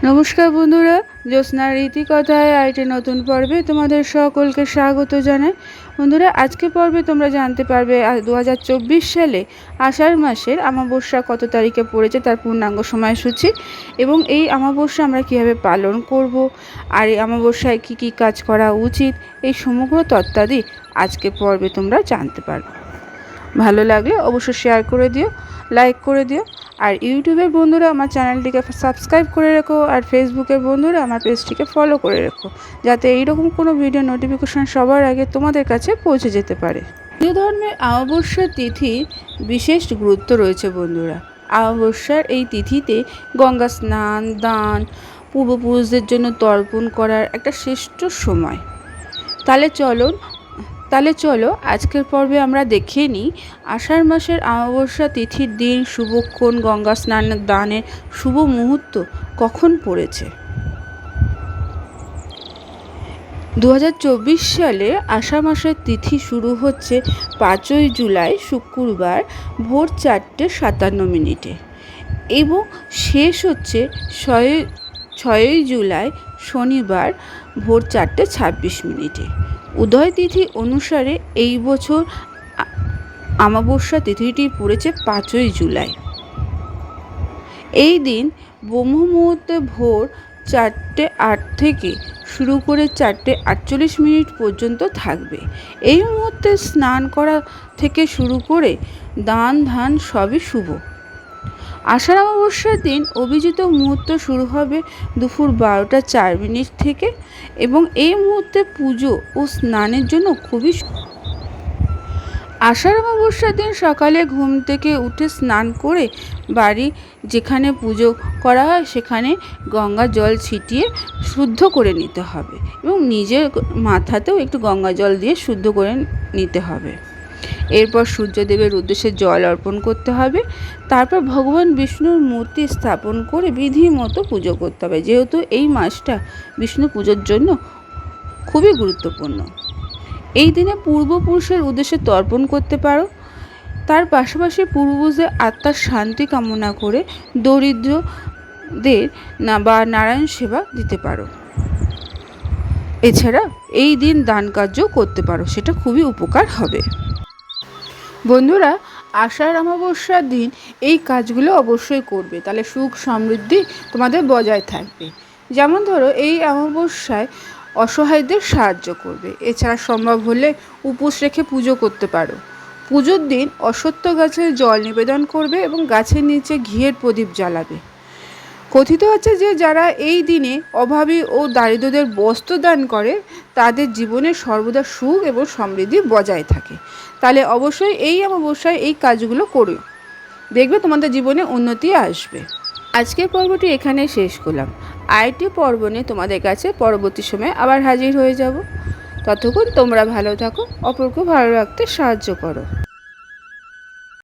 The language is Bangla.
নমস্কার বন্ধুরা, জ্যোৎস্নার রীতিকথায় আরেকটি নতুন পর্বে তোমাদের সকলকে স্বাগত জানাই। বন্ধুরা, আজকে পর্বে তোমরা জানতে পারবে 2024 সালে আষাঢ় মাসের অমাবস্যা কত তারিখে পড়েছে, তার পূর্ণাঙ্গ সময়সূচি এবং এই অমাবস্যা আমরা কীভাবে পালন করব, আর এই অমাবস্যায় কী কী কাজ করা উচিত, এই সমগ্র তত্ত্বাদি আজকে পর্বে তোমরা জানতে পারবে। ভালো লাগলে অবশ্যই শেয়ার করে দিও, লাইক করে দিও। আর ইউটিউবের বন্ধুরা আমার চ্যানেলটিকে সাবস্ক্রাইব করে রেখো, আর ফেসবুকের বন্ধুরা আমার পেজটিকে ফলো করে রেখো, যাতে এইরকম কোনো ভিডিও নোটিফিকেশান সবার আগে তোমাদের কাছে পৌঁছে যেতে পারে। হিন্দু ধর্মের অমাবস্যার তিথি বিশেষ গুরুত্ব রয়েছে বন্ধুরা। অমাবস্যার এই তিথিতে গঙ্গা স্নান, দান, পূর্বপুরুষদের জন্য তর্পণ করার একটা শ্রেষ্ঠ সময়। তাহলে চলো আজকের পর্বে আমরা দেখে নিই আষাঢ় মাসের অমাবস্যা তিথির দিন, শুভক্ষণ, গঙ্গা স্নান দানের শুভ মুহূর্ত কখন পড়েছে। 2024 সালে আষাঢ় মাসের তিথি শুরু হচ্ছে 5ই জুলাই শুক্রবার ভোর 4:57 এবং শেষ হচ্ছে 6ই জুলাই শনিবার ভোর 4:26। উদয় তিথি অনুসারে এই বছর অমাবস্যা তিথিটি পড়েছে 5ই জুলাই। এই দিন ব্রহ্ম মুহূর্তে ভোর 4:08 থেকে শুরু করে 4:48 পর্যন্ত থাকবে। এই মুহূর্তে স্নান করা থেকে শুরু করে দান ধ্যান সবই শুভ। আষাঢ় অমাবস্যার দিন অভিজিৎ মুহূর্ত শুরু হবে দুপুর 12:04 থেকে এবং এই মুহূর্তে পুজো ও স্নানের জন্য খুবই। আষাঢ় অমাবস্যার দিন সকালে ঘুম থেকে উঠে স্নান করে বাড়ি যেখানে পুজো করা হয় সেখানে গঙ্গা জল ছিটিয়ে শুদ্ধ করে নিতে হবে এবং নিজের মাথাতেও একটু গঙ্গা জল দিয়ে শুদ্ধ করে নিতে হবে। এরপর সূর্যদেবের উদ্দেশ্যে জল অর্পণ করতে হবে। তারপর ভগবান বিষ্ণুর মূর্তি স্থাপন করে বিধি মতো পুজো করতে হবে, যেহেতু এই মাসটা বিষ্ণু পুজোর জন্য খুবই গুরুত্বপূর্ণ। এই দিনে পূর্বপুরুষের উদ্দেশ্যে তর্পণ করতে পারো। তার পাশাপাশি পূর্বপুরুষদের আত্মার শান্তি কামনা করে দরিদ্রদের বা নারায়ণ সেবা দিতে পারো। এছাড়া এই দিন দান কার্যও করতে পারো, সেটা খুবই উপকার হবে। বন্ধুরা, আষাঢ় অমাবস্যার দিন এই কাজগুলো অবশ্যই করবে, তাহলে সুখ সমৃদ্ধি তোমাদের বজায় থাকবে। যেমন ধরো, এই অমাবস্যায় অসহায়দের সাহায্য করবে। এছাড়া সম্ভব হলে উপোস রেখে পুজো করতে পারো। পুজোর দিন অশ্বত্থ গাছে জল নিবেদন করবে এবং গাছের নিচে ঘিয়ের প্রদীপ জ্বালাবে। কথিত আছে যে যারা এই দিনে অভাবী ও দারিদ্রদের বস্ত্র দান করে তাদের জীবনে সর্বদা সুখ এবং সমৃদ্ধি বজায় থাকে। তাহলে অবশ্যই এই অমাবস্যায় এই কাজগুলো করো, দেখবে তোমাদের জীবনে উন্নতি আসবে। আজকের পর্বটি এখানে শেষ করলাম। আরেকটি পর্ব নিয়ে তোমাদের কাছে পরবর্তী সময়ে আবার হাজির হয়ে যাব। ততক্ষণ তোমরা ভালো থাকো, অপরকে ভালো রাখতে সাহায্য করো।